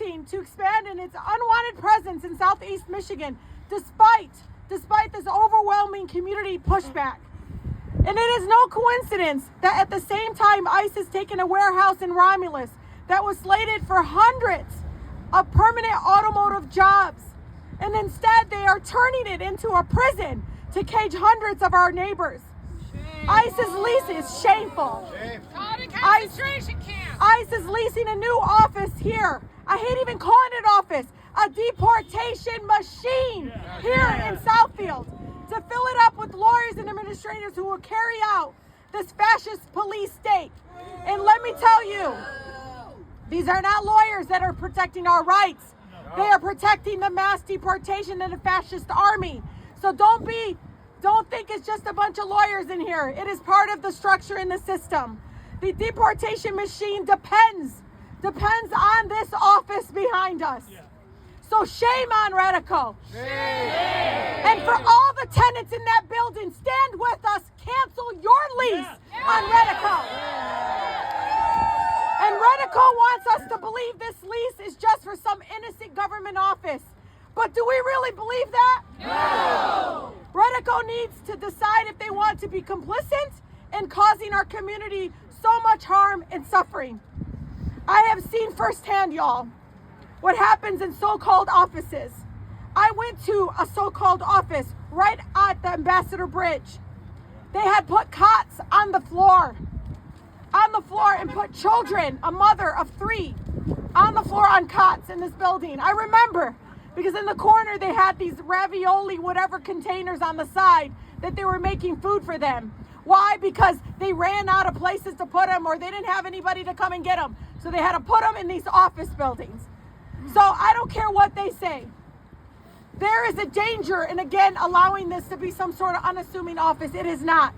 attempting to expand in its unwanted presence in Southeast Michigan, despite this overwhelming community pushback. And it is no coincidence that at the same time ICE has taken a warehouse in Romulus that was slated for hundreds of permanent automotive jobs, and instead they are turning it into a prison to cage hundreds of our neighbors. ICE's lease is shameful. ICE is leasing a new office here. I hate even calling it office. A deportation machine here in Southfield to fill it up with lawyers and administrators who will carry out this fascist police state. And let me tell you, these are not lawyers that are protecting our rights. They are protecting the mass deportation and the fascist army. So don't think it's just a bunch of lawyers in here. It is part of the structure in the system. The deportation machine depends on this office behind us. So shame on Renico. And for all the tenants in that building, stand with us, cancel your lease on Renico. And Renico wants us to believe this lease is just for some innocent government office. But do we really believe that? No! Renico needs to decide if they want to be complicit in causing our community so much harm and suffering. I have seen firsthand, y'all, what happens in so-called offices. I went to a so-called office right at the Ambassador Bridge. They had put cots on the floor and put children, a mother of 3, on the floor on cots in this building. I remember, because in the corner they had these ravioli, whatever containers on the side that they were making food for them. Why? Because they ran out of places to put them, or they didn't have anybody to come and get them. So they had to put them in these office buildings. So I don't care what they say. There is a danger in, again, allowing this to be some sort of unassuming office. It is not.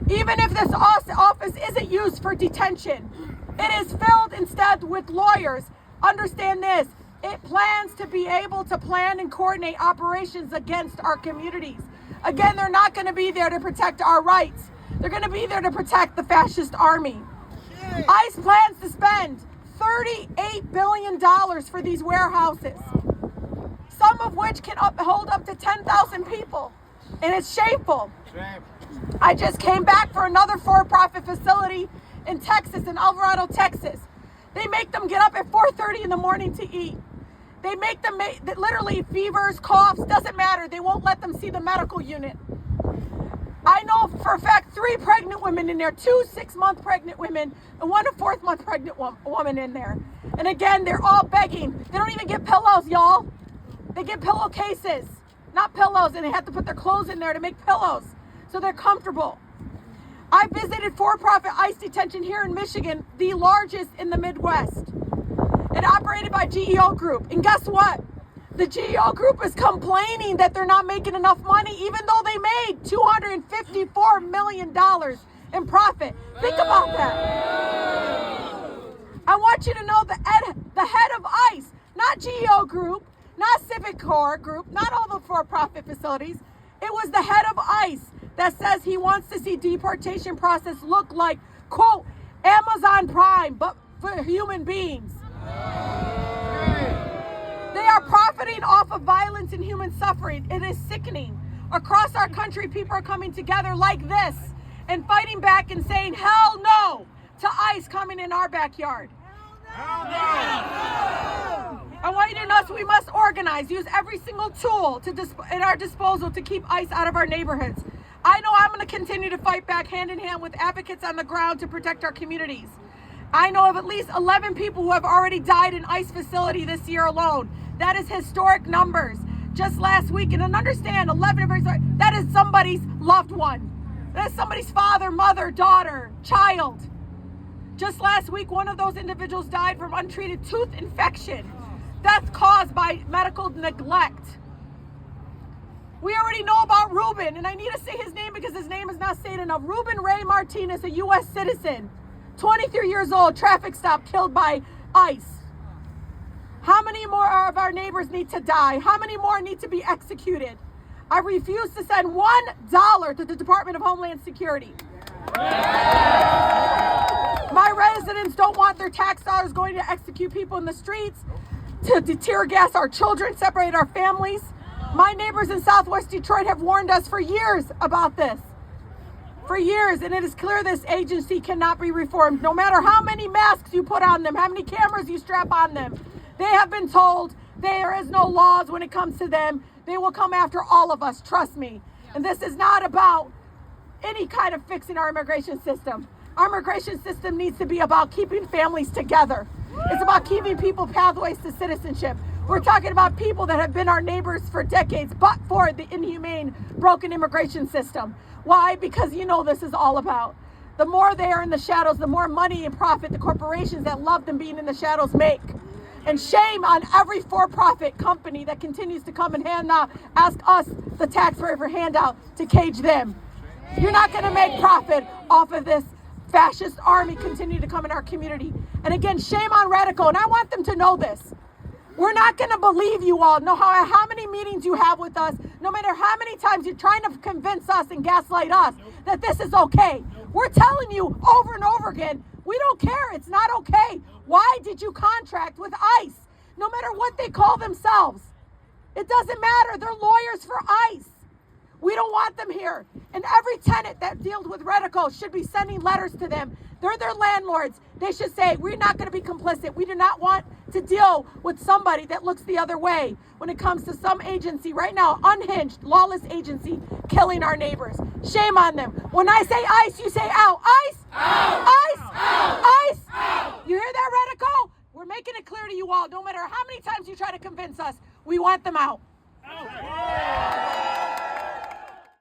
Even if this office isn't used for detention, it is filled instead with lawyers. Understand this. It plans to be able to plan and coordinate operations against our communities. Again, they're not going to be there to protect our rights. They're going to be there to protect the fascist army. ICE plans to spend $38 billion for these warehouses, some of which can hold up to 10,000 people. And it's shameful. I just came back for another for-profit facility in Texas, in Alvarado, Texas. They make them get up at 4:30 in the morning to eat. They make them literally fevers, coughs, doesn't matter. They won't let them see the medical unit. I know for a fact 3 pregnant women in there, 2 6-month pregnant women, and 1 4th-month pregnant woman in there. And again, they're all begging. They don't even get pillows, y'all. They get pillowcases, not pillows, and they have to put their clothes in there to make pillows so they're comfortable. I visited for-profit ICE detention here in Michigan, the largest in the Midwest. It operated by GEO Group. And guess what? The GEO Group is complaining that they're not making enough money, even though they made $254 million in profit. Think about that. I want you to know the head of ICE, not GEO Group, not Civic Corps Group, not all the for-profit facilities. It was the head of ICE that says he wants to see deportation process look like, quote, Amazon Prime, but for human beings. They are profiting off of violence and human suffering. It is sickening. Across our country, people are coming together like this and fighting back and saying, hell no, to ICE coming in our backyard. Hell no. I want you to know we must organize, use every single tool at our disposal to keep ICE out of our neighborhoods. I know I'm going to continue to fight back hand in hand with advocates on the ground to protect our communities. I know of at least 11 people who have already died in ICE facility this year alone. That is historic numbers. Just last week, and understand, 11 that is somebody's loved one. That is somebody's father, mother, daughter, child. Just last week, one of those individuals died from untreated tooth infection. That's caused by medical neglect. We already know about Ruben, and I need to say his name because his name is not stated enough. Ruben Ray Martinez, a U.S. citizen, 23 years old, traffic stop, killed by ICE. How many more of our neighbors need to die? How many more need to be executed? I refuse to send $1 to the Department of Homeland Security. Yeah. My residents don't want their tax dollars going to execute people in the streets, to tear gas our children, separate our families. My neighbors in Southwest Detroit have warned us for years about this. For years, and it is clear this agency cannot be reformed. No matter how many masks you put on them, how many cameras you strap on them, they have been told there is no laws when it comes to them. They will come after all of us, trust me. And this is not about any kind of fixing our immigration system. Our immigration system needs to be about keeping families together. It's about keeping people pathways to citizenship. We're talking about people that have been our neighbors for decades, but for the inhumane, broken immigration system. Why? Because you know this is all about. The more they are in the shadows, the more money and profit the corporations that love them being in the shadows make. And shame on every for-profit company that continues to come and ask us, the taxpayer, for handout to cage them. You're not going to make profit off of this fascist army continue to come in our community. And again, shame on Renico. And I want them to know this. We're not going to believe you all, no matter how many meetings you have with us, no matter how many times you're trying to convince us and gaslight us that this is okay. We're telling you over and over again, we don't care. It's not okay. Why did you contract with ICE? No matter what they call themselves. It doesn't matter. They're lawyers for ICE. We don't want them here. And every tenant that deals with Renico should be sending letters to them. They're their landlords. They should say, we're not going to be complicit. We do not want to deal with somebody that looks the other way when it comes to some agency right now, unhinged, lawless agency, killing our neighbors. Shame on them. When I say ICE, you say out. ICE! Out! ICE! Out! ICE! Out! You hear that, Renico? We're making it clear to you all, no matter how many times you try to convince us, we want them out. Out.